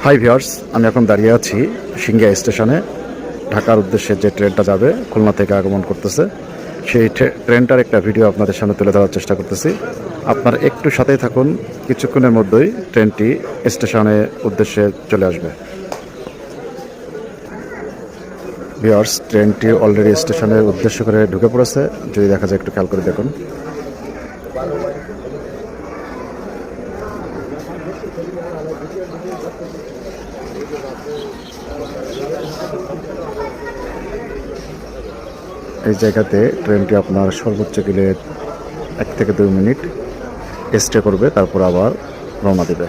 Hi viewers, আমি এখন দাঁড়িয়ে আছি সিংঘিয়া স্টেশনে। ঢাকার উদ্দেশ্যে যে ট্রেনটা যাবে, খুলনা থেকে আগমন করতেছে, সেই ট্রেনটার একটা ভিডিও আপনাদের সামনে তুলে ধরার চেষ্টা করতেছি। আপনার একটু সাথেই থাকুন, কিছুক্ষণের মধ্যেই ট্রেনটি স্টেশনে উদ্দেশ্যে চলে আসবে। ভিউয়ার্স, ট্রেনটি অলরেডি স্টেশনের উদ্দেশ্য করে ঢুকে পড়েছে। যদি দেখা যায়, একটু খেয়াল করে দেখুন। এই জায়গাতে ট্রেনটি আপনার সর্বোচ্চ গেলে 1 থেকে 2 মিনিট স্টে করবে, তারপর আবার রওনা দেবে।